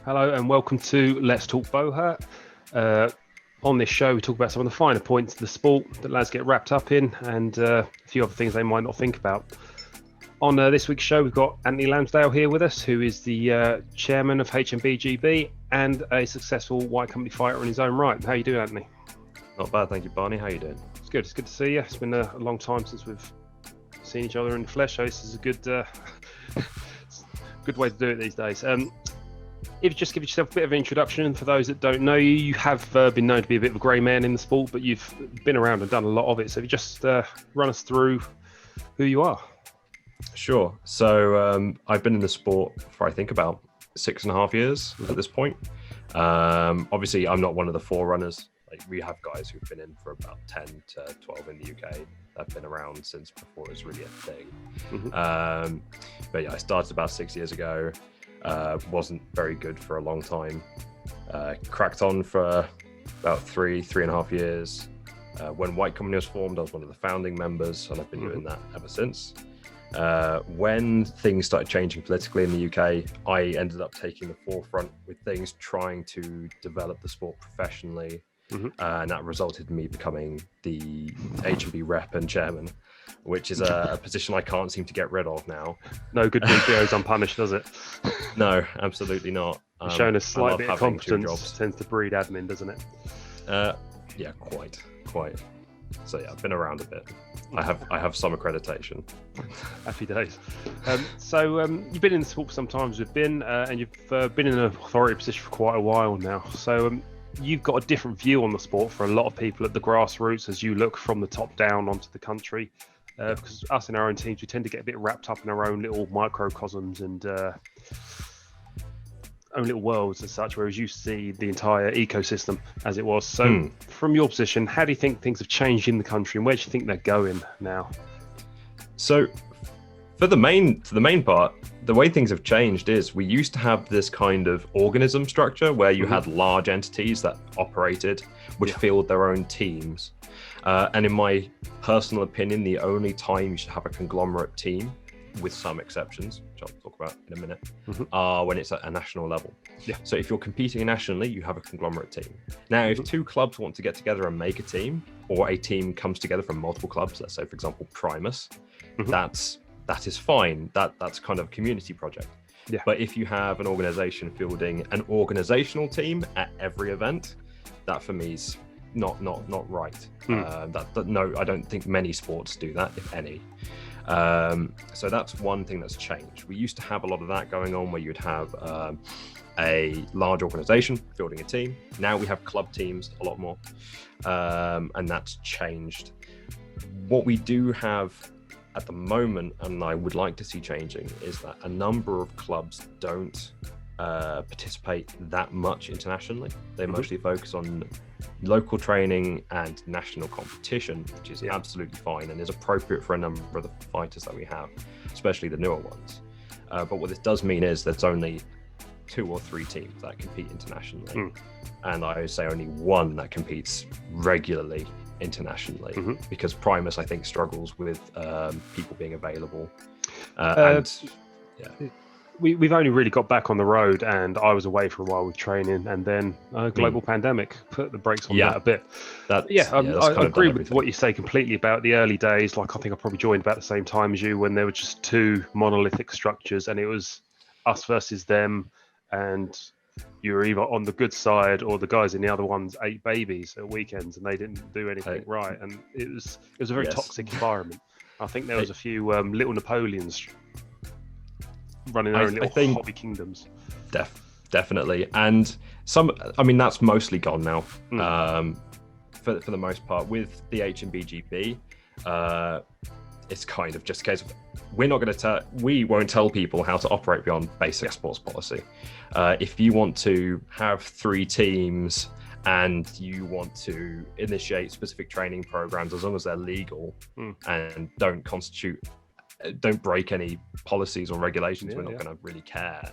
Hello and welcome to Let's Talk Bohurt. On this show, we talk about some of the finer points of the sport that lads get wrapped up in and a few other things they might not think about. On this week's show, we've got Anthony Lambsdale here with us, who is the chairman of HMBGB and a successful white company fighter in his own right. How are you doing, Anthony? Not bad, thank you, Barney. How are you doing? It's good. It's good to see you. It's been a long time since we've seen each other in the flesh, so this is a good good way to do it these days. If you just give yourself a bit of an introduction for those that don't know you, you have been known to be a bit of a grey man in the sport, but you've been around and done a lot of it. So if you just run us through who you are. Sure. So I've been in the sport for I think about 6.5 years at this point. Obviously, I'm not one of the forerunners. Like we have guys who've been in for about 10 to 12 in the UK. I've been around since before it was really a thing. Mm-hmm. But yeah, I started about 6 years ago. Wasn't very good for a long time. Cracked on for about 3.5 years. When White Company was formed, I was one of the founding members, and I've been doing that ever since. When things started changing politically in the UK, I ended up taking the forefront with things, trying to develop the sport professionally. Mm-hmm. And that resulted in me becoming the HMB rep and chairman, which is a position I can't seem to get rid of now. No good deed goes unpunished, does it? No, absolutely not. Showing a slight bit of competence tends to breed admin, doesn't it? Yeah, quite. So yeah, I've been around a bit. I have some accreditation. Happy days. So you've been in the sport for some time, you've been, and you've been in an authority position for quite a while now. So you've got a different view on the sport for a lot of people at the grassroots as you look from the top down onto the country. Because us in our own teams, we tend to get a bit wrapped up in our own little microcosms and own little worlds as such, whereas you see the entire ecosystem as it was. So from your position, how do you think things have changed in the country and where do you think they're going now? So for the main part, the way things have changed is we used to have this kind of organism structure where you had large entities that operated, would field their own teams. And in my personal opinion, the only time you should have a conglomerate team, with some exceptions, which I'll talk about in a minute, are when it's at a national level. Yeah. So if you're competing nationally, you have a conglomerate team. Now, if two clubs want to get together and make a team, or a team comes together from multiple clubs, let's say, for example, Primus, that is fine. That's kind of a community project. Yeah. But if you have an organization fielding an organizational team at every event, that for me is not right. No, I don't think many sports do that, if any. So that's one thing that's changed. We used to have a lot of that going on where you'd have a large organization fielding a team. Now we have club teams a lot more, and that's changed. What we do have at the moment, and I would like to see changing, is that a number of clubs don't participate that much internationally. They mostly focus on local training and national competition, which is absolutely fine and is appropriate for a number of the fighters that we have, especially the newer ones. But what this does mean is there's only 2 or 3 teams that compete internationally, and I would say only one that competes regularly internationally, because Primus, I think, struggles with people being available. We've only really got back on the road, and I was away for a while with training, and then global pandemic put the brakes on that a bit. I agree with what you say completely about the early days. Like, I think I probably joined about the same time as you, when there were just 2 monolithic structures, and it was us versus them, and you were either on the good side or the guys in the other ones ate babies at weekends and they didn't do anything right, and it was a very toxic environment. I think there was a few little Napoleons running their own little hobby kingdoms. Definitely. And that's mostly gone now. For the most part. With the HMBGB, it's kind of just a case of we won't tell people how to operate beyond basic sports policy. If you want to have 3 teams and you want to initiate specific training programs, as long as they're legal and don't break any policies or regulations, we're not going to really care.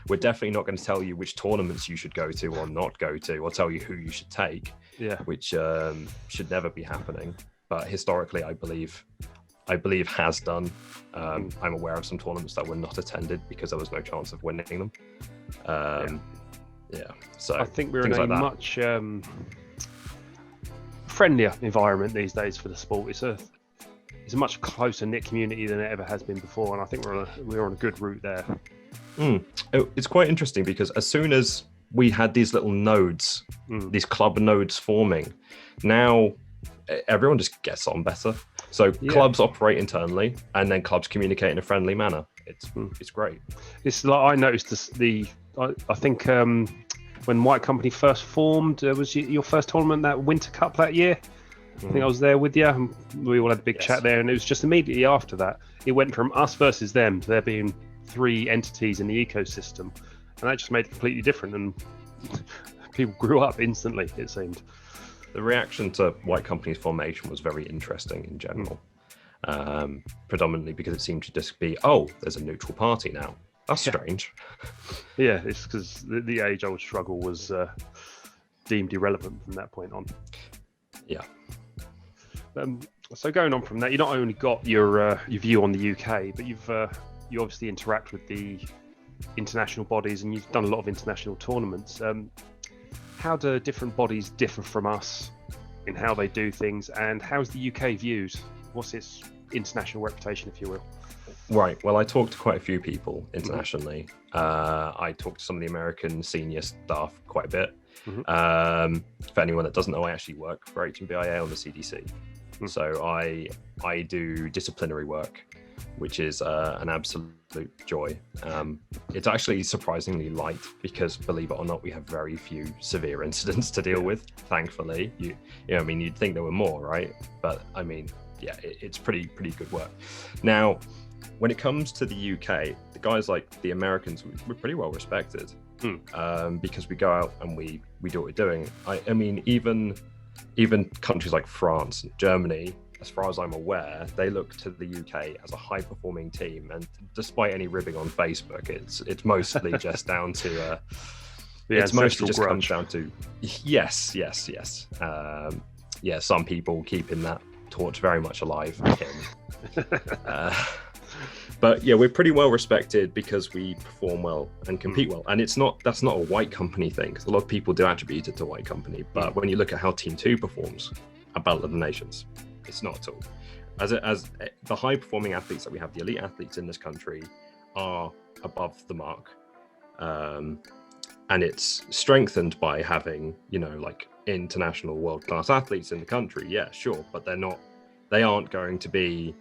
We're definitely not going to tell you which tournaments you should go to or not go to, or tell you who you should take, which should never be happening. But historically, I believe has done. I'm aware of some tournaments that were not attended because there was no chance of winning them. Yeah. So I think we're in a much friendlier environment these days for the sport. It's a much closer knit community than it ever has been before, and I think we're on a good route there. It's quite interesting because as soon as we had these little nodes, these club nodes forming, now everyone just gets on better. So clubs operate internally, and then clubs communicate in a friendly manner. It's great. It's like I noticed this, I think when White Company first formed, was your first tournament, that Winter Cup that year. I think I was there with you, and we all had a big chat there, and it was just immediately after that it went from us versus them to there being 3 entities in the ecosystem, and that just made it completely different, and people grew up instantly, it seemed. The reaction to White Company's formation was very interesting in general, predominantly because it seemed to just be, there's a neutral party now. That's strange. Yeah, it's because the age-old struggle was deemed irrelevant from that point on. Yeah. So going on from that, you not only got your view on the UK, but you obviously interact with the international bodies, and you've done a lot of international tournaments. How do different bodies differ from us in how they do things, and how's the UK viewed? What's its international reputation, if you will? Right. Well, I talked to quite a few people internationally. I talked to some of the American senior staff quite a bit. For anyone that doesn't know, I actually work for HMBIA on the CDC. So I do disciplinary work, which is an absolute joy. It's actually surprisingly light because, believe it or not, we have very few severe incidents to deal with, thankfully. You'd think there were more, right? But I mean, yeah, it's pretty good work. Now, when it comes to the UK, the guys like the Americans, we're pretty well respected because we go out and we do what we're doing. I mean, even countries like France and Germany, as far as I'm aware, they look to the UK as a high-performing team. And despite any ribbing on Facebook, it's mostly just down to comes down to yes. Some people keeping that torch very much alive. But yeah, we're pretty well respected because we perform well and compete well. And that's not a White Company thing, because a lot of people do attribute it to White Company. But when you look at how Team 2 performs at Battle of the Nations, it's not at all. As the high performing athletes that we have, the elite athletes in this country are above the mark. And it's strengthened by having, like international world-class athletes in the country. Yeah, sure. But they aren't going to be.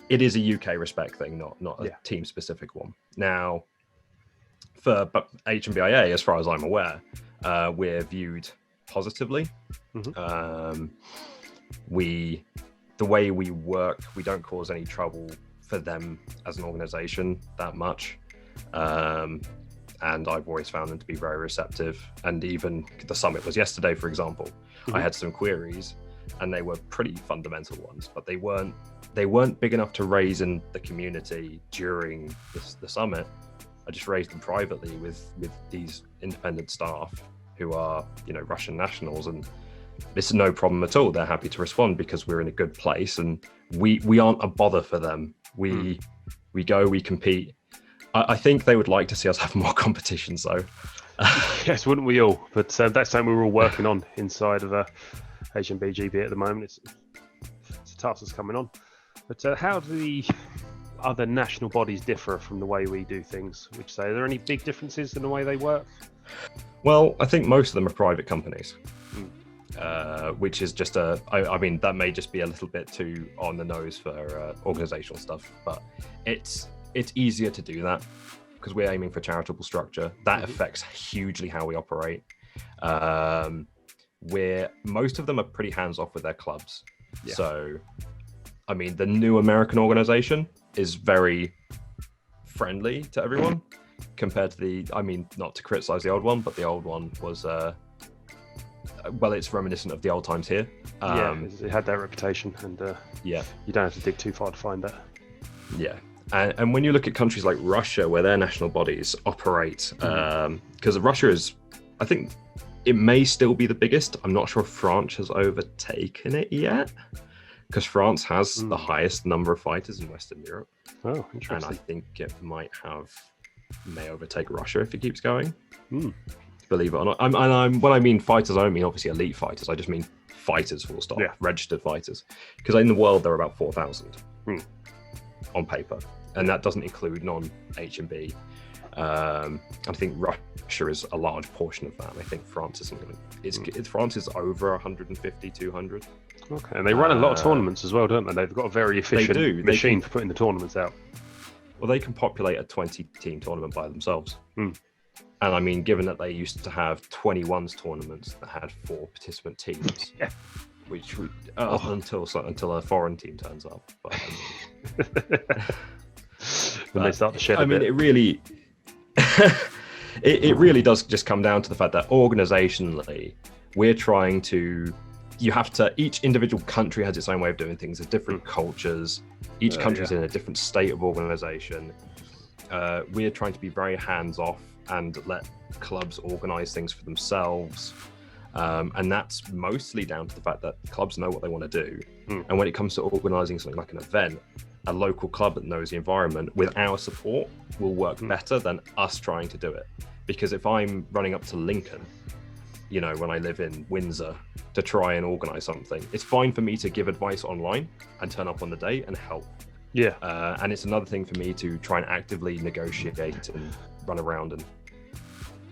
It is a UK respect thing, not a team specific one. Now, for HMBIA, as far as I'm aware, we're viewed positively. The way we work, we don't cause any trouble for them as an organization that much. And I've always found them to be very receptive. And even the summit was yesterday, for example. I had some queries, and they were pretty fundamental ones, but they weren't big enough to raise in the community during the summit. I just raised them privately with these independent staff who are, Russian nationals, and it's no problem at all. They're happy to respond because we're in a good place, and we aren't a bother for them. We go, we compete. I think they would like to see us have more competitions, though. Yes, wouldn't we all? But that's something we're all working on inside of HMBGB at the moment. It's a task that's coming on. But how do the other national bodies differ from the way we do things? Would you say, are there any big differences in the way they work? Well, I think most of them are private companies, which is just I mean, that may just be a little bit too on the nose for organizational stuff, but it's easier to do that because we're aiming for charitable structure. That affects hugely how we operate. Most of them are pretty hands-off with their clubs. Yeah. So, I mean, the new American organization is very friendly to everyone compared to not to criticize the old one, but the old one was, it's reminiscent of the old times here. It had that reputation, and you don't have to dig too far to find that. Yeah. And when you look at countries like Russia, where their national bodies operate, because Russia is, I think, it may still be the biggest. I'm not sure if France has overtaken it yet, because France has the highest number of fighters in Western Europe. Oh, interesting. And I think it might have may overtake Russia if it keeps going. Believe it or not. When I mean fighters, I don't mean obviously elite fighters. I just mean fighters, full stop. Registered fighters. Because in the world there are about 4,000 on paper, and that doesn't include non-H&B. I think Russia is a large portion of that. I think France is something. France is over 150, 200. Okay, and they run a lot of tournaments as well, don't they? They've got a very efficient machine for putting the tournaments out. Well, they can populate a 20-team tournament by themselves. And I mean, given that they used to have 21s tournaments that had 4 participant teams, which until a foreign team turns up. But, when they start to shed a bit. It really, it really does just come down to the fact that organisationally, we're trying to. Each individual country has its own way of doing things. There's different cultures. Each country's in a different state of organisation. We're trying to be very hands-off and let clubs organise things for themselves. And that's mostly down to the fact that clubs know what they want to do. And when it comes to organising something like an event, a local club that knows the environment with our support will work better than us trying to do it. Because if I'm running up to Lincoln, when I live in Windsor, to try and organise something, it's fine for me to give advice online and turn up on the day and help. And it's another thing for me to try and actively negotiate and run around. And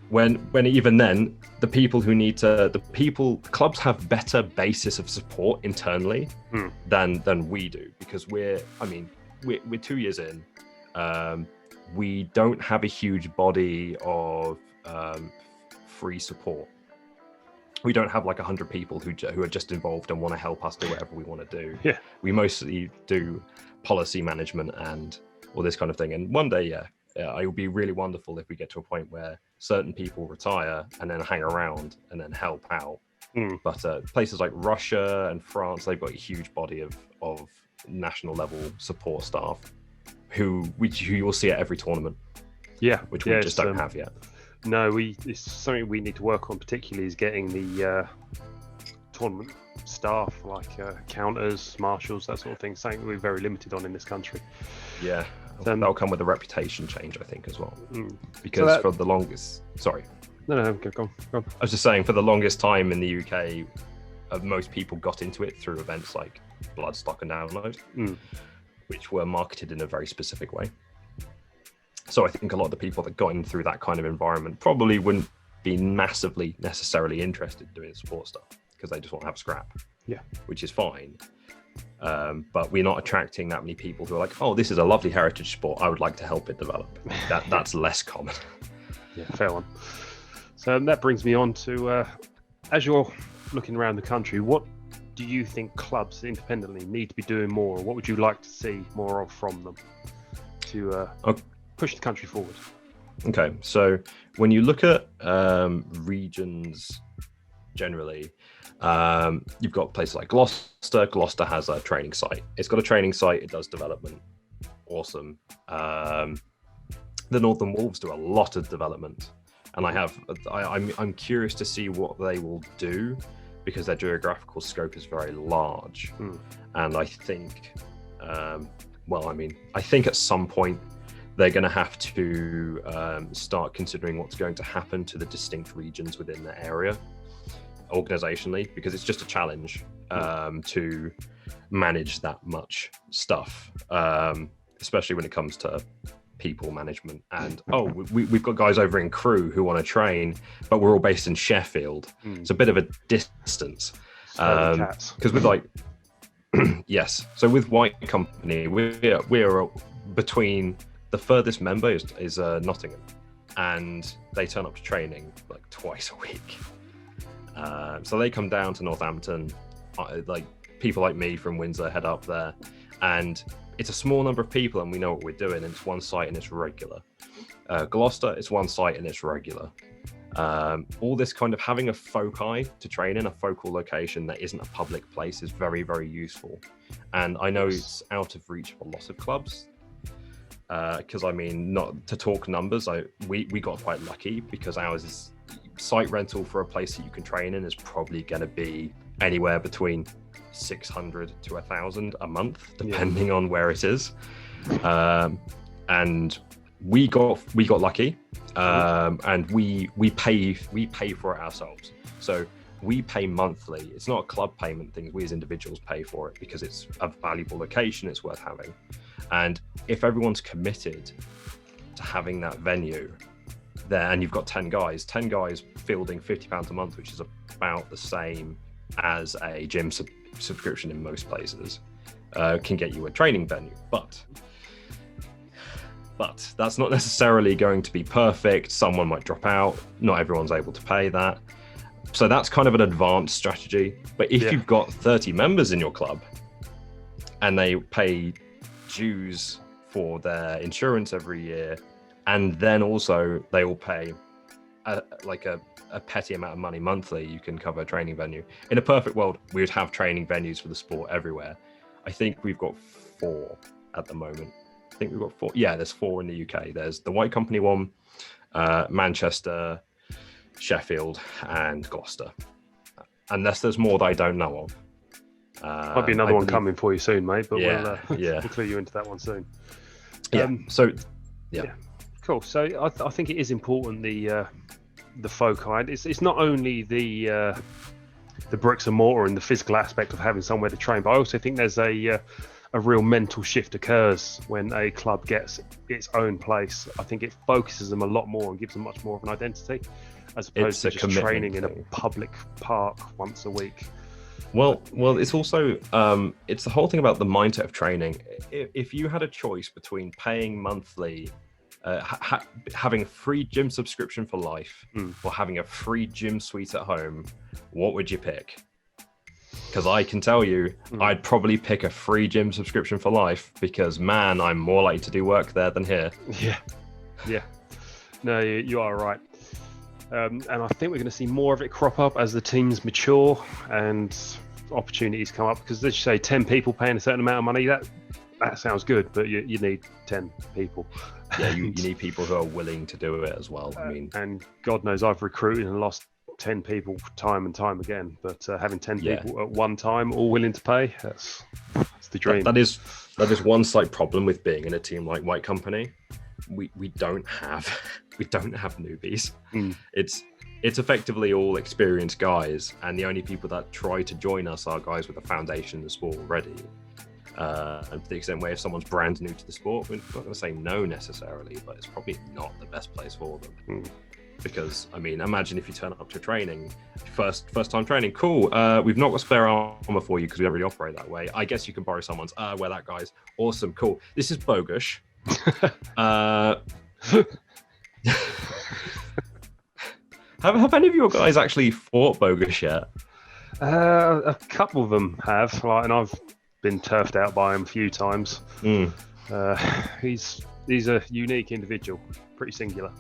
when even then, clubs have better basis of support internally than we do, because we're 2 years in. We don't have a huge body of free support. We don't have like 100 people who are just involved and want to help us do whatever we want to do. We mostly do policy management and all this kind of thing. And one day, it would be really wonderful if we get to a point where certain people retire and then hang around and then help out. But places like Russia and France, they've got a huge body of national level support staff who you will see at every tournament. Which we just don't have yet. No, it's something we need to work on, particularly is getting the tournament staff, like counters, marshals, that sort of thing, something we're very limited on in this country. That'll come with a reputation change, I think, as well. Because for the longest... Sorry. No, go on. I was just saying, for the longest time in the UK, most people got into it through events like Bloodstock and Download, which were marketed in a very specific way. So I think a lot of the people that got in through that kind of environment probably wouldn't be massively necessarily interested in doing sport stuff because they just want to have a scrap. Which is fine. But we're not attracting that many people who are like, oh, this is a lovely heritage sport, I would like to help it develop. That's less common. Fair one. So that brings me on to, as you're looking around the country, what do you think clubs independently need to be doing more? Or what would you like to see more of from them to push the country forward? Okay, so when you look at regions generally, you've got places like Gloucester. Gloucester has a training site. It's got a training site. It does development. Awesome. The Northern Wolves do a lot of development, and I'm curious to see what they will do because their geographical scope is very large. And I think, I think at some point they're going to have to start considering what's going to happen to the distinct regions within the area organizationally, because it's just a challenge to manage that much stuff, especially when it comes to people management. And we've got guys over in Crewe who want to train, but we're all based in Sheffield. It's a bit of a distance because with like yes, so with White Company we're between. The furthest member is Nottingham, and they turn up to training like twice a week. So they come down to Northampton, like people like me from Windsor head up there, and it's a small number of people and we know what we're doing, and it's one site and it's regular. Gloucester, it's one site and it's regular. All this kind of having a foci to train in, a focal location that isn't a public place, is very, very useful. And I know it's out of reach of a lot of clubs. Because not to talk numbers, we got quite lucky because ours is site rental for a place that you can train in is probably going to be anywhere between 600 to 1,000 a month, depending on where it is. And we got lucky, and we pay for it ourselves. So we pay monthly. It's not a club payment thing. We as individuals pay for it because it's a valuable location. It's worth having. And if everyone's committed to having that venue there, and you've got 10 guys fielding £50 a month, which is about the same as a gym subscription in most places, can get you a training venue. But that's not necessarily going to be perfect. Someone might drop out. Not everyone's able to pay that. So that's kind of an advanced strategy. But if you've got 30 members in your club and they pay dues for their insurance every year, and then also they all pay a petty amount of money monthly, you can cover a training venue. In a perfect world, we would have training venues for the sport everywhere. I think we've got 4 at the moment. I think we've got 4. Yeah, there's 4 in the UK. There's the White Company one, Manchester, Sheffield, and Gloucester. Unless there's more that I don't know of. Might be another one coming for you soon, mate, but we'll clue you into that one soon. Cool. So I think it is important, the foci. It's not only the bricks and mortar and the physical aspect of having somewhere to train, but I also think there's a real mental shift occurs when a club gets its own place. I think it focuses them a lot more and gives them much more of an identity, as opposed to just training in a public park once a week. Well, it's also it's the whole thing about the mindset of training. If you had a choice between paying monthly, having a free gym subscription for life, or having a free gym suite at home, what would you pick? Because I can tell you, I'd probably pick a free gym subscription for life, because man, I'm more likely to do work there than here. Yeah. No, you are right. And I think we're going to see more of it crop up as the teams mature and opportunities come up. Because as you say, 10 people paying a certain amount of money, that sounds good, but you need 10 people. Yeah, you need people who are willing to do it as well. I mean, and God knows I've recruited and lost 10 people time and time again, but having 10 people at one time all willing to pay, that's the dream. That is one slight problem with being in a team like White Company. We don't have newbies. It's effectively all experienced guys, and the only people that try to join us are guys with a foundation in the sport already. And to the extent where if someone's brand new to the sport, we're not going to say no necessarily, but it's probably not the best place for them. Because I mean, imagine if you turn up to training, first time training, cool. We've not got spare armor for you because we don't really operate that way. I guess you can borrow someone's. Wear that, guys. Awesome, cool. This is bogus. Have any of your guys actually fought bogus yet? A couple of them have, and I've been turfed out by him a few times. He's a unique individual, pretty singular.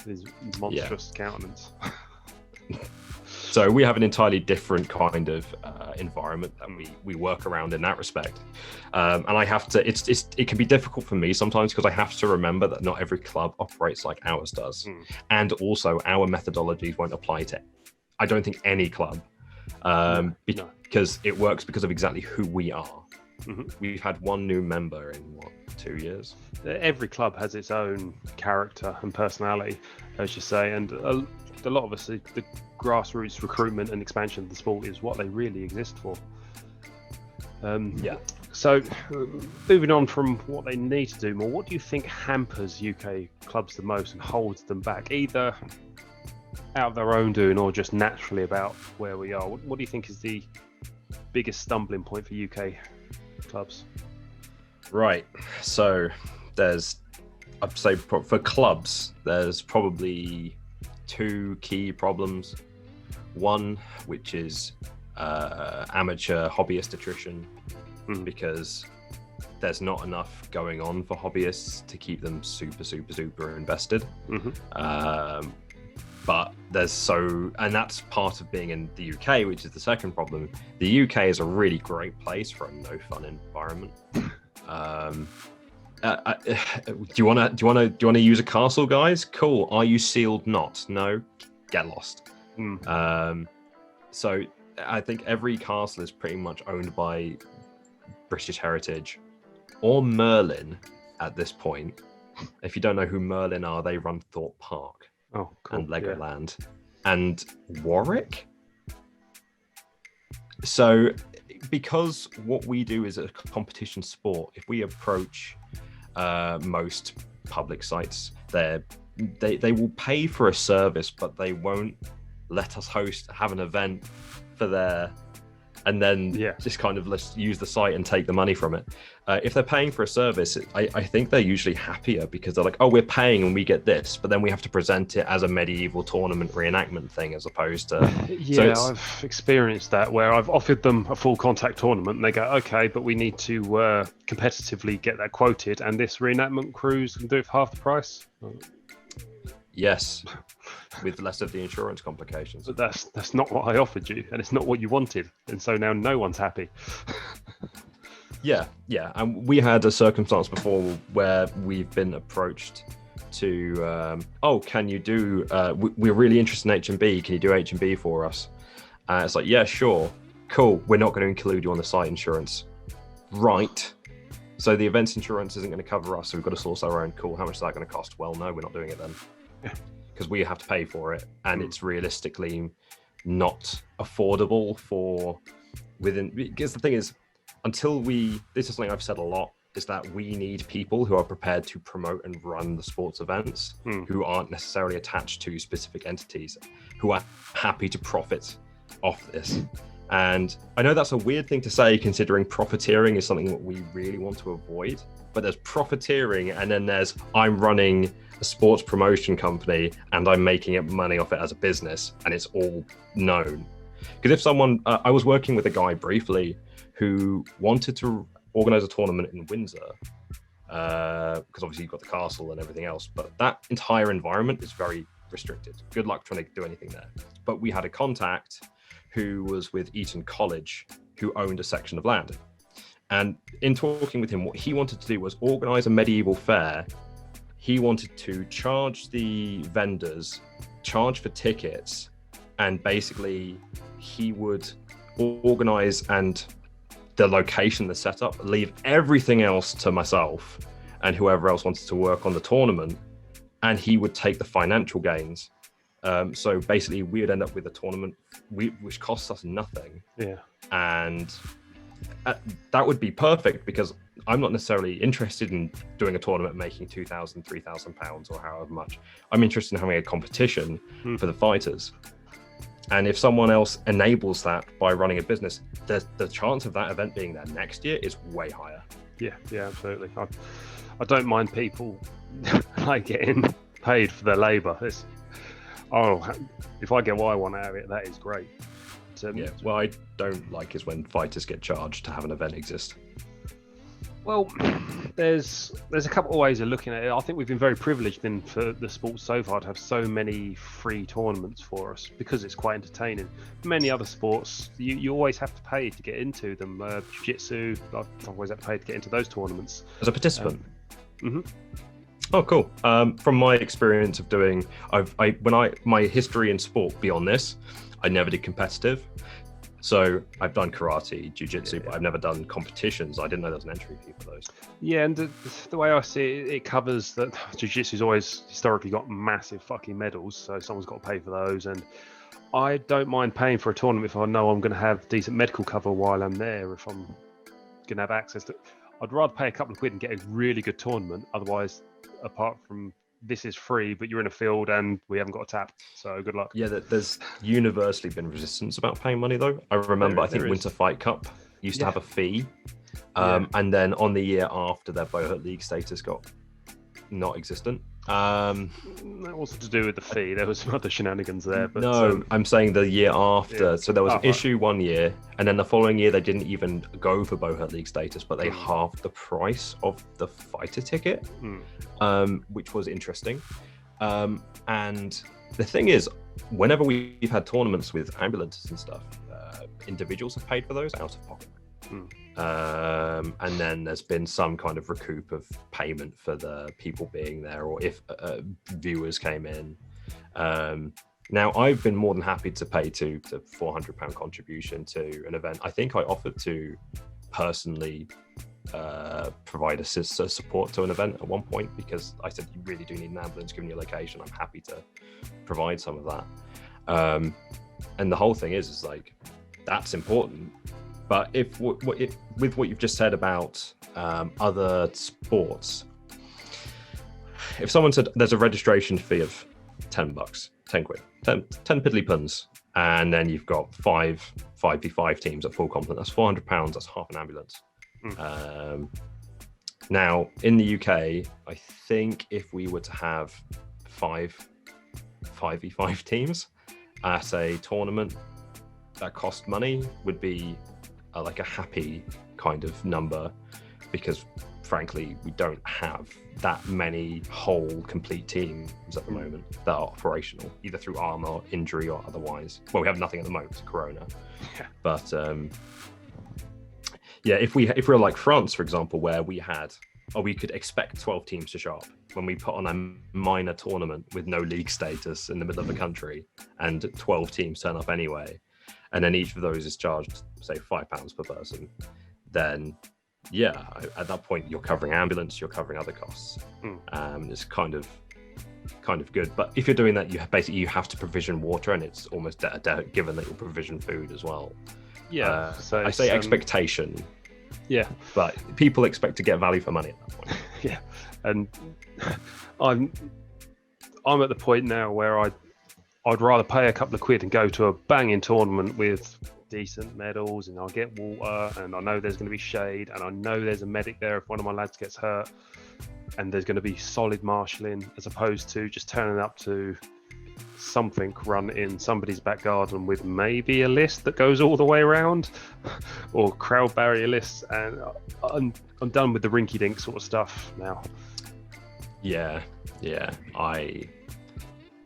His monstrous countenance. So we have an entirely different kind of environment that we work around in that respect, and I have to. It can be difficult for me sometimes because I have to remember that not every club operates like ours does, and also our methodologies won't apply to, I don't think, any club, because it works because of exactly who we are. We've had one new member in 2 years. Every club has its own character and personality, as you say, and a lot of us, the grassroots recruitment and expansion of the sport is what they really exist for. So moving on from what they need to do more, what do you think hampers UK clubs the most and holds them back, either out of their own doing or just naturally about where we are? What do you think is the biggest stumbling point for UK clubs? Right, so I'd say for clubs, there's probably 2 key problems. One, which is amateur hobbyist attrition, because there's not enough going on for hobbyists to keep them super invested. But and that's part of being in the UK, which is the second problem. The UK is a really great place for a no fun environment. Do you want to use a castle, guys? Cool. Are you sealed? Not. No. Get lost. So I think every castle is pretty much owned by British Heritage or Merlin at this point. If you don't know who Merlin are, they run Thorpe Park and Legoland and Warwick. So because what we do is a competition sport, if we approach most public sites, they will pay for a service, but they won't let us have an event for their, and then just kind of let's use the site and take the money from it. If they're paying for a service, I think they're usually happier because they're like, oh, we're paying and we get this, but then we have to present it as a medieval tournament reenactment thing as opposed to... I've experienced that where I've offered them a full contact tournament and they go, okay, but we need to competitively get that quoted, and this reenactment cruise can do it for half the price. Yes, with less of the insurance complications. But that's not what I offered you, and it's not what you wanted, and so now no one's happy. Yeah, and we had a circumstance before where we've been approached to, can you do? We're really interested in H&B. Can you do H&B for us? It's like, yeah, sure, cool. We're not going to include you on the site insurance, right? So the events insurance isn't going to cover us, so we've got to source our own. Cool. How much is that going to cost? Well, no, we're not doing it then. Because we have to pay for it, and it's realistically not affordable for within. Because the thing is, this is something I've said a lot, is that we need people who are prepared to promote and run the sports events, who aren't necessarily attached to specific entities, who are happy to profit off this. And I know that's a weird thing to say, considering profiteering is something that we really want to avoid. But there's profiteering, and then there's I'm running a sports promotion company and I'm making money off it as a business, and it's all known. Because if someone, I was working with a guy briefly who wanted to organize a tournament in Windsor, because obviously you've got the castle and everything else, but that entire environment is very restricted. Good luck trying to do anything there. But we had a contact who was with Eton College, who owned a section of land. And in talking with him, what he wanted to do was organize a medieval fair. He wanted to charge the vendors, charge for tickets, and basically he would organize and the location, the setup, leave everything else to myself and whoever else wanted to work on the tournament, and he would take the financial gains. So basically we would end up with a tournament which costs us nothing. Yeah. And that would be perfect, because I'm not necessarily interested in doing a tournament making £2,000, £3,000 or however much. I'm interested in having a competition for the fighters. And if someone else enables that by running a business, the chance of that event being there next year is way higher. Yeah, absolutely. I don't mind people like getting paid for their labour. If I get what I want out of it, that is great. What I don't like is when fighters get charged to have an event exist. Well, there's a couple of ways of looking at it. I think we've been very privileged for the sport so far to have so many free tournaments for us, because it's quite entertaining. Many other sports, you always have to pay to get into them. Jiu-jitsu, I've always had to pay to get into those tournaments. As a participant? Oh, cool. From my experience of doing, my history in sport beyond this, I never did competitive. So I've done karate, jiu-jitsu, but I've never done competitions. I didn't know there was an entry fee for those. Yeah, and the way I see it, it covers that jiu-jitsu's always historically got massive fucking medals, so someone's got to pay for those. And I don't mind paying for a tournament if I know I'm going to have decent medical cover while I'm there, if I'm going to have access to... I'd rather pay a couple of quid and get a really good tournament. Otherwise, apart from this is free, but you're in a field and we haven't got a tap, so good luck. Yeah, there's universally been resistance about paying money though. I remember, I think Winter Fight Cup used to have a fee, and then on the year after, their Bohurt League status got not existent. That wasn't to do with the fee. There was some other shenanigans there. But no, I'm saying the year after. Yeah. So there was an issue one year, and then the following year they didn't even go for Bohurt League status, but they halved the price of the fighter ticket, which was interesting. And the thing is, whenever we've had tournaments with ambulances and stuff, individuals have paid for those out of pocket. And then there's been some kind of recoup of payment for the people being there, or if viewers came in. Now, I've been more than happy to pay to £400 contribution to an event. I think I offered to personally provide support to an event at one point, because I said, you really do need an ambulance given your location. I'm happy to provide some of that. And the whole thing is like, that's important. But with what you've just said about other sports, if someone said there's a registration fee of $10, 10 quid, 10 piddly puns, and then you've got 5v5 teams at full complement, that's £400, that's half an ambulance. Now in the UK, I think if we were to have 5v5 teams at a tournament that cost money, would be like a happy kind of number, because frankly we don't have that many whole complete teams at the moment that are operational, either through armor, injury, or otherwise. Well, we have nothing at the moment, Corona. But if we're like France, for example, where we could expect 12 teams to show up when we put on a minor tournament with no league status in the middle of the country, and 12 teams turn up anyway, and then each of those is charged, say, £5 per person, then at that point you're covering ambulance, you're covering other costs. It's kind of good. But if you're doing that, you have to provision water, and it's almost given that you'll provision food as well. So I say expectation. But people expect to get value for money at that point. And I'm at the point now where I'd rather pay a couple of quid and go to a banging tournament with decent medals, and I'll get water, and I know there's going to be shade, and I know there's a medic there if one of my lads gets hurt, and there's going to be solid marshalling, as opposed to just turning up to something run in somebody's back garden with maybe a list that goes all the way around, or crowd barrier lists. And I'm done with the rinky-dink sort of stuff now.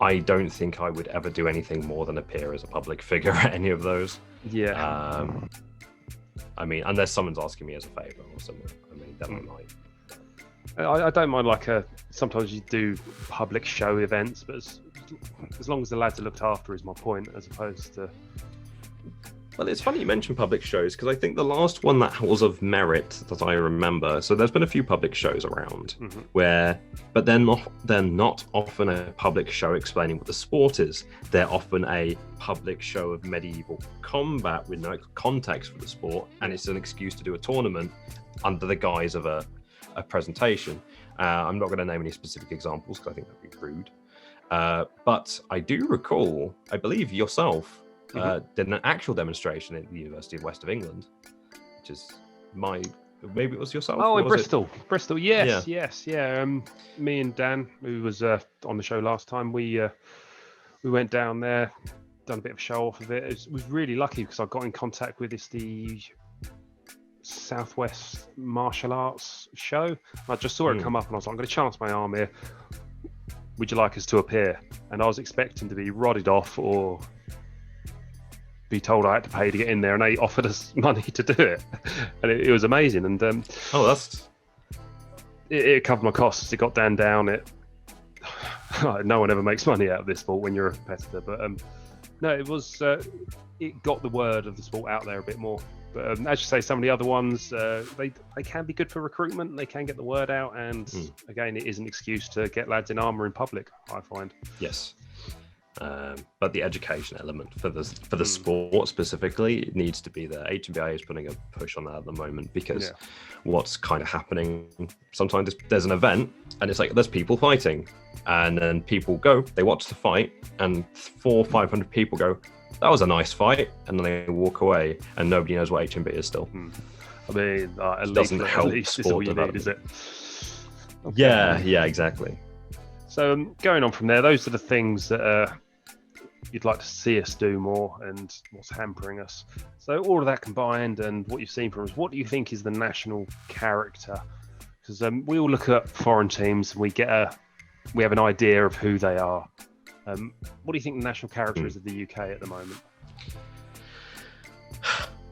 I don't think I would ever do anything more than appear as a public figure at any of those. I mean, unless someone's asking me as a favor or something, I mean, then I might. I don't mind, like, sometimes you do public show events, but as long as the lads are looked after is my point, as opposed to... Well, it's funny you mention public shows, because I think the last one that was of merit that I remember, so there's been a few public shows around but they're not often a public show explaining what the sport is. They're often a public show of medieval combat with no context for the sport, and it's an excuse to do a tournament under the guise of a presentation. I'm not going to name any specific examples because I think that'd be rude. But I do recall, I believe yourself did an actual demonstration at the University of West of England, which is maybe it was yourself. Oh, in Bristol. Yes. Me and Dan, who was on the show last time, we went down there, done a bit of a show off of it. It was really lucky because I got in contact with the Southwest Martial Arts show. I just saw it come up, and I was like, I'm going to chance my arm here. Would you like us to appear? And I was expecting to be rodded off or be told I had to pay to get in there, and they offered us money to do it, and it was amazing. And it covered my costs. It got Dan down. No one ever makes money out of this sport when you're a competitor, but no, it was it got the word of the sport out there a bit more. But as you say, some of the other ones, they can be good for recruitment, and they can get the word out, and again, it is an excuse to get lads in armour in public, I find. Yes. But the education element for the sport specifically, it needs to be there. HMBI is putting a push on that at the moment, because what's kind of happening sometimes, there's an event and it's like there's people fighting, and then people go, they watch the fight, and 400-500 people go, that was a nice fight, and then they walk away, and nobody knows what HMB is still. I mean, it doesn't help sport development, is it? Okay. Yeah, exactly. So going on from there, those are the things that you'd like to see us do more, and what's hampering us. So all of that combined, and what you've seen from us, what do you think is the national character? Because we all look at foreign teams, and we have an idea of who they are. What do you think the national character is of the UK at the moment?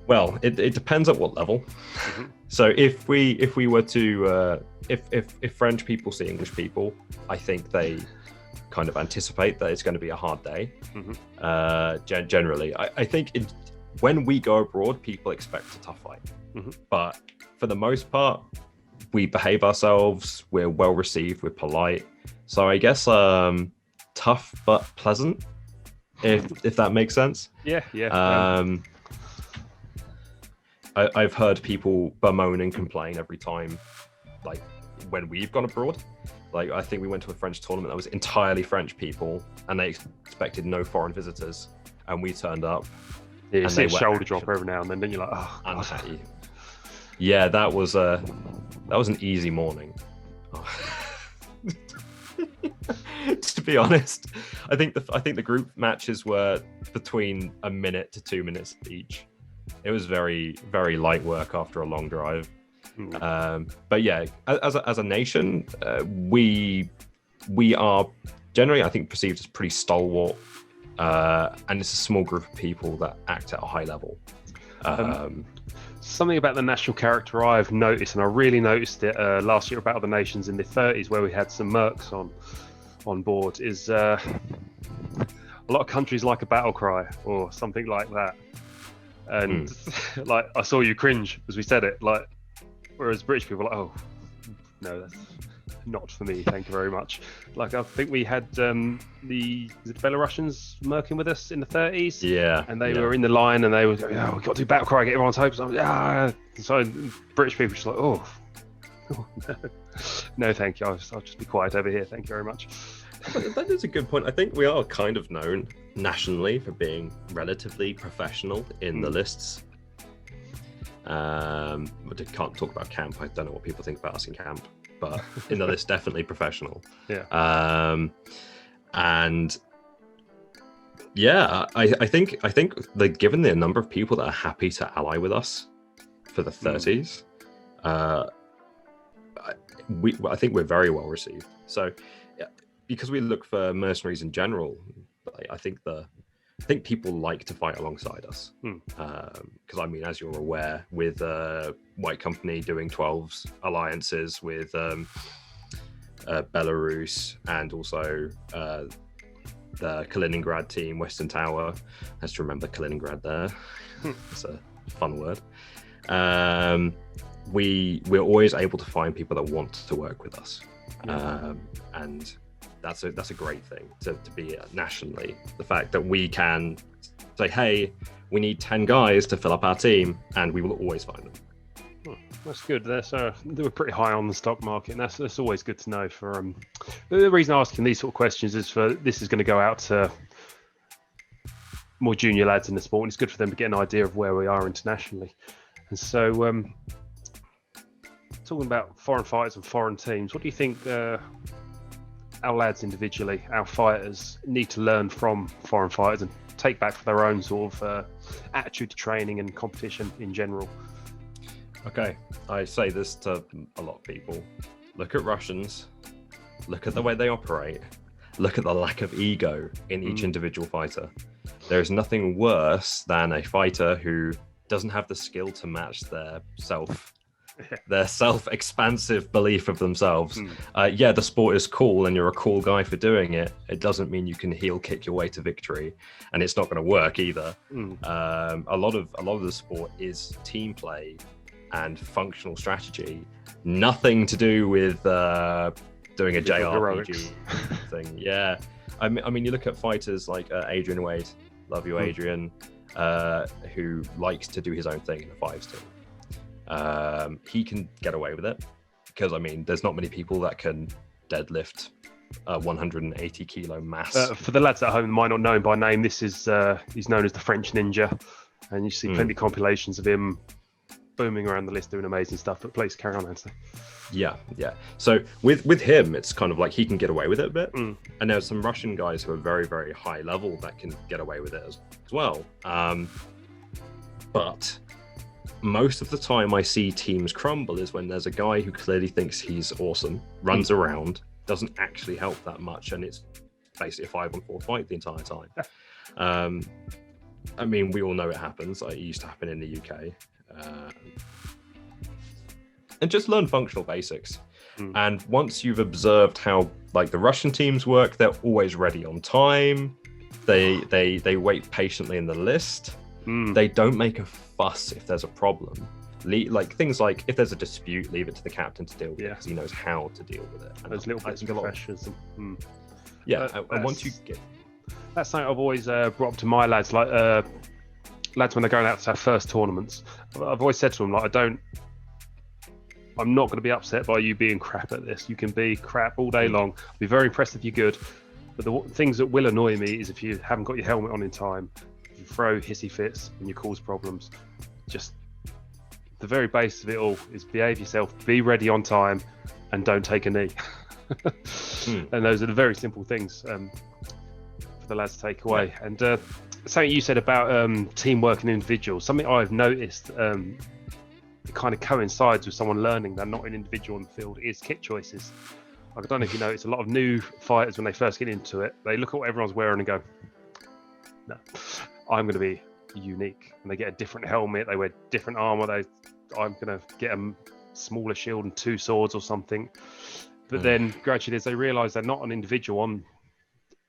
Well, it depends at what level. So if we were to if French people see English people, I think they kind of anticipate that it's going to be a hard day. Generally, I think when we go abroad, people expect a tough fight. But for the most part, we behave ourselves, we're well received, we're polite. So I guess tough but pleasant, if that makes sense. I've heard people bemoan and complain every time, like when we've gone abroad. Like I think we went to a French tournament that was entirely French people, and they expected no foreign visitors, and we turned up. Yeah, you see a shoulder drop every now and then you're like, oh, unhappy. Yeah, that was an easy morning. To be honest, I think the group matches were between a minute to 2 minutes each. It was very, very light work after a long drive. But yeah, as a nation, we are generally, I think, perceived as pretty stalwart, and it's a small group of people that act at a high level. Something about the national character I've noticed, and I really noticed it last year at Battle of the Nations in the 30s, where we had some mercs on board, is a lot of countries like a battle cry or something like that. And like I saw you cringe as we said it, like, whereas British people are like, oh no, that's not for me, thank you very much. Like I think we had the Belarusians merking with us in the 30s, and they were in the line and they were going, oh, we've got to do battle cry, get everyone's hopes up. So British people just like, oh no thank you, I'll just be quiet over here, thank you very much. That is a good point. I think we are kind of known nationally for being relatively professional in the lists. I can't talk about camp. I don't know what people think about us in camp, but in the list, definitely professional. And yeah, I think that given the number of people that are happy to ally with us for the 30s, I think we're very well received. So because we look for mercenaries in general, I think people like to fight alongside us. Because I mean, as you're aware, with White Company doing 12s alliances with Belarus, and also the Kaliningrad team, Western Tower, has to remember Kaliningrad there. It's a fun word. We're always able to find people that want to work with us, and that's a great thing to be nationally. The fact that we can say, hey, we need 10 guys to fill up our team, and we will always find them. That's good. They were pretty high on the stock market, and that's always good to know. For the reason I'm asking these sort of questions is this is going to go out to more junior lads in the sport, and it's good for them to get an idea of where we are internationally. And so, talking about foreign fighters and foreign teams, what do you think our lads individually, our fighters, need to learn from foreign fighters and take back for their own sort of attitude to training and competition in general? Okay, I say this to a lot of people. Look at Russians, look at the way they operate, look at the lack of ego in each individual fighter. There is nothing worse than a fighter who doesn't have the skill to match their self-expansive belief of themselves. The sport is cool and you're a cool guy for doing it. It doesn't mean you can heel kick your way to victory, and it's not going to work either. A lot of the sport is team play and functional strategy, nothing to do with doing a JRPG thing. I mean, you look at fighters like Adrian Wade, love you, Adrian, who likes to do his own thing in the fives team. He can get away with it because, I mean, there's not many people that can deadlift a 180 kilo mass. For the lads at home who might not know him by name, this is he's known as the French Ninja, and you see plenty of compilations of him booming around the list doing amazing stuff. But please carry on, Anthony. Yeah. So with him, it's kind of like he can get away with it a bit, and there's some Russian guys who are very, very high level that can get away with it as well. But most of the time I see teams crumble is when there's a guy who clearly thinks he's awesome, runs around, doesn't actually help that much, and it's basically a 5-on-4 fight the entire time. I mean, we all know it happens. It used to happen in the UK. And just learn functional basics. And once you've observed how like the Russian teams work, they're always ready on time. They wait patiently in the list. They don't make a fuss if there's a problem. Like things like if there's a dispute, leave it to the captain to deal with it because he knows how to deal with it. And those little bits of pressures. And once you get... That's something I've always brought up to my lads, like lads when they're going out to have first tournaments. I've always said to them, like, I'm not going to be upset by you being crap at this. You can be crap all day long. I'll be very impressed if you're good. But the things that will annoy me is if you haven't got your helmet on in time, if you throw hissy fits and you cause problems. Just the very base of it all is behave yourself, be ready on time, and don't take a knee. And those are the very simple things for the lads to take away. And something you said about teamwork and individuals, something I've noticed it kind of coincides with someone learning they're not an individual on the field is kit choices. Like, I don't know if you notice, a lot of new fighters when they first get into it, they look at what everyone's wearing and go, no, I'm going to be unique. And they get a different helmet, they wear different armor, I'm going to get a smaller shield and 2 swords or something. But then gradually as they realize they're not an individual on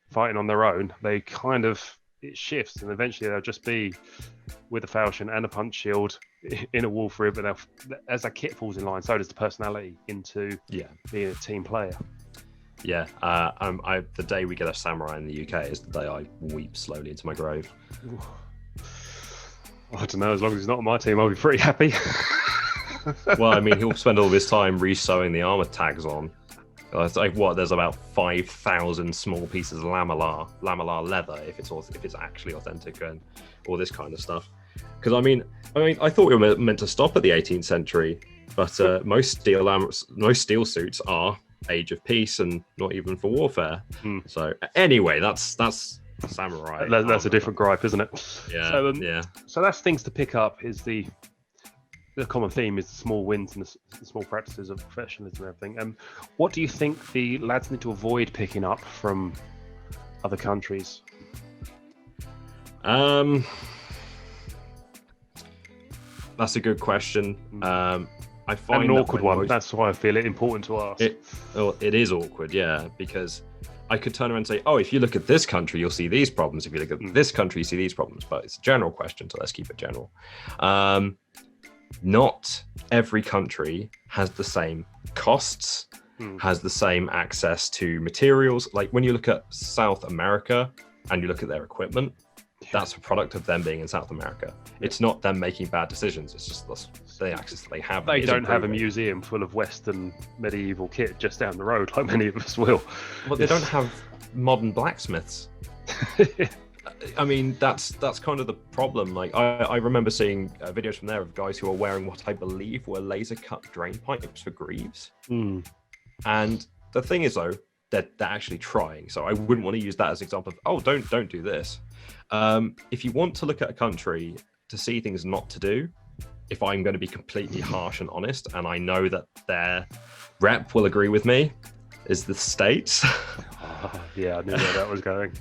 fighting on their own, they kind of, it shifts, and eventually they'll just be with a falchion and a punch shield in a wolf rib, and as that kit falls in line, so does the personality into being a team player. The day we get a samurai in the UK is the day I weep slowly into my grave. I don't know, as long as he's not on my team, I'll be pretty happy. Well, I mean, he'll spend all of his time re-sewing the armor tags on. It's like, there's about 5,000 small pieces of lamellar leather if it's actually authentic, and all this kind of stuff. Because I mean, I thought we were meant to stop at the 18th century, but most steel suits are age of peace and not even for warfare. So anyway, that's samurai. That's a different gripe, isn't it? Yeah. So that's things to pick up. Is the common theme is the small wins and the small practices of professionalism and everything. What do you think the lads need to avoid picking up from other countries? That's a good question. I find an awkward one. That's why I feel it important to ask. It is awkward, because I could turn around and say, if you look at this country, you'll see these problems. If you look at this country, you see these problems. But it's a general question, so let's keep it general. Not every country has the same costs, has the same access to materials. Like when you look at South America and you look at their equipment, that's a product of them being in South America. It's not them making bad decisions. It's just the access that they have. They don't have a museum full of Western medieval kit just down the road like many of us will. Well, they don't have modern blacksmiths. I mean, that's kind of the problem. Like, I remember seeing videos from there of guys who are wearing what I believe were laser cut drain pipes for greaves. And the thing is, though, they're actually trying. So I wouldn't want to use that as an example of, don't do this. If you want to look at a country to see things not to do, if I'm going to be completely harsh and honest, and I know that their rep will agree with me, is the States. Yeah, I knew where that was going.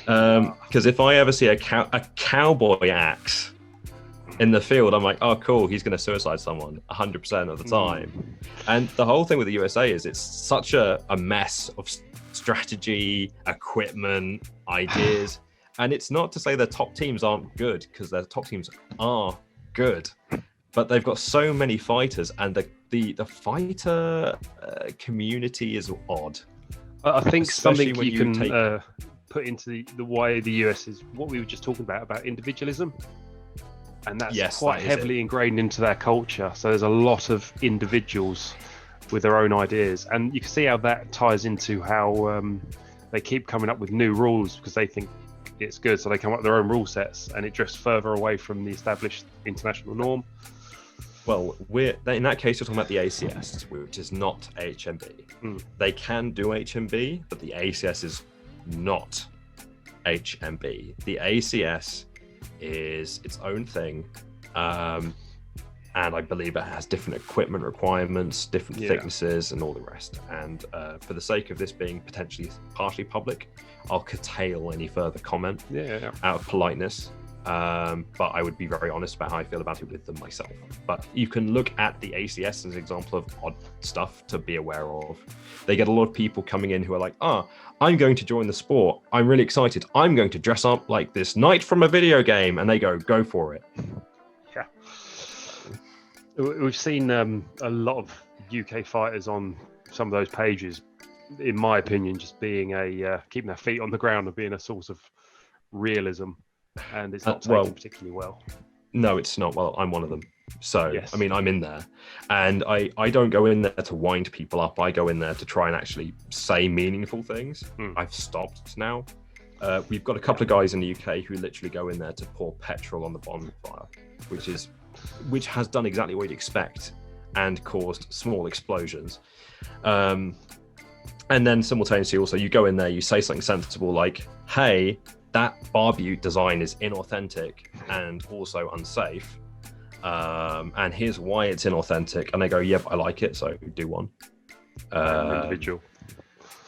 Because if I ever see a cowboy axe in the field, I'm like, oh, cool, he's going to suicide someone 100% of the time. And the whole thing with the USA is it's such a mess of strategy, equipment, ideas. And it's not to say their top teams aren't good, because their top teams are good. But they've got so many fighters, and the fighter community is odd. I think something you can put into the way the US is what we were just talking about individualism. And that's quite heavily ingrained into their culture. So there's a lot of individuals with their own ideas. And you can see how that ties into how they keep coming up with new rules because they think it's good. So they come up with their own rule sets, and it drifts further away from the established international norm. Well, in that case, you're talking about the ACS, which is not HMB. They can do HMB, but the ACS is not HMB. The ACS is its own thing, and I believe it has different equipment requirements, different thicknesses, and all the rest. And for the sake of this being potentially partially public, I'll curtail any further comment out of politeness. but I would be very honest about how I feel about it with them myself. But you can look at the ACS as an example of odd stuff to be aware of. They get a lot of people coming in who are like, I'm going to join the sport. I'm really excited. I'm going to dress up like this knight from a video game. And they go for it. Yeah. We've seen a lot of UK fighters on some of those pages, in my opinion, just being keeping their feet on the ground and being a source of realism. And it's not taken particularly well. No, it's not. Well, I'm one of them. So, yes. I mean, I'm in there. And I don't go in there to wind people up. I go in there to try and actually say meaningful things. I've stopped now. We've got a couple of guys in the UK who literally go in there to pour petrol on the bonfire, which has done exactly what you'd expect and caused small explosions. And then simultaneously also, you go in there, you say something sensible like, hey, that barbute design is inauthentic and also unsafe. And here's why it's inauthentic. And they go, yep, I like it, so do one. I'm an individual.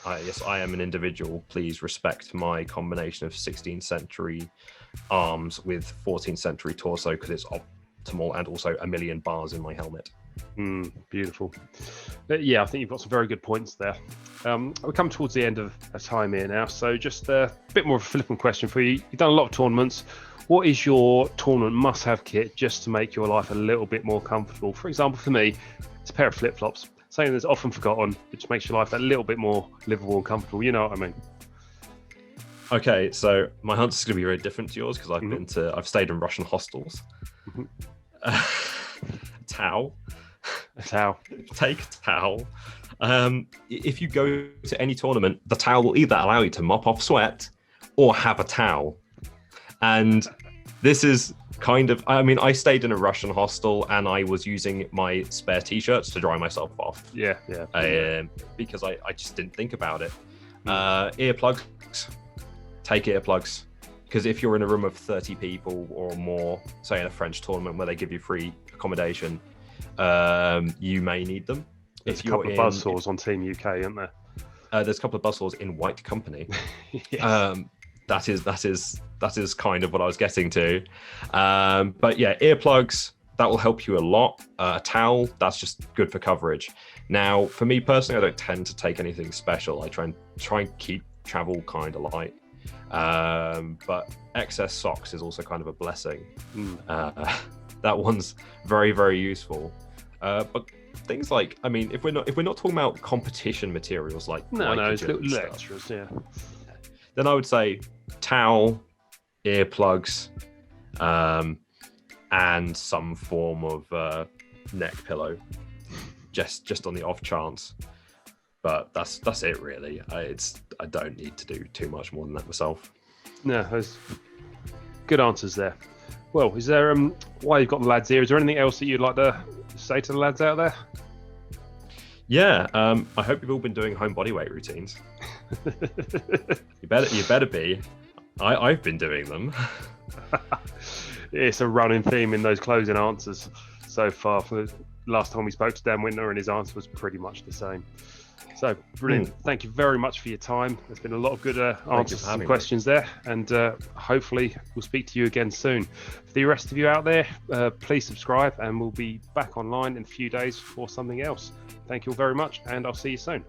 Yes, I am an individual. Please respect my combination of 16th century arms with 14th century torso because it's optimal, and also a million bars in my helmet. Beautiful. Yeah, I think you've got some very good points there. We come towards the end of our time here now, so just a bit more of a flippant question for you. You've done a lot of tournaments. What is your tournament must-have kit just to make your life a little bit more comfortable? For example, for me, it's a pair of flip-flops, something that's often forgotten, which makes your life a little bit more livable and comfortable. You know what I mean? Okay, so my answer is going to be very different to yours because I've stayed in Russian hostels. Towel. A towel. Take a towel. If you go to any tournament, the towel will either allow you to mop off sweat or have a towel. And this is kind of, I mean, I stayed in a Russian hostel and I was using my spare t-shirts to dry myself off. Yeah. Because I just didn't think about it. Earplugs. Take earplugs. Because if you're in a room of 30 people or more, say in a French tournament where they give you free accommodation, you may need them. There's a couple of buzzsaws on Team UK, isn't there? There's a couple of buzzsaws in white company. Yes. That is kind of what I was getting to. But yeah, earplugs, that will help you a lot. A towel, that's just good for coverage. Now, for me personally, I don't tend to take anything special. I try and keep travel kind of light. But excess socks is also kind of a blessing. That one's very, very useful. But things like, I mean, if we're not talking about competition materials like it's little extras, yeah. Then I would say towel, earplugs, and some form of neck pillow, just on the off chance. But that's it really. I don't need to do too much more than that myself. No, there's good answers there. Well, is there while you've got the lads here, is there anything else that you'd like to say to the lads out there? Yeah, I hope you've all been doing home bodyweight routines. You better be. I've been doing them. It's a running theme in those closing answers so far. For the last time we spoke to Dan Winter, and his answer was pretty much the same. So brilliant. Thank you very much for your time. There's been a lot of good answers to some questions there, and hopefully we'll speak to you again soon. For the rest of you out there, please subscribe, and we'll be back online in a few days for something else. Thank you all very much, and I'll see you soon.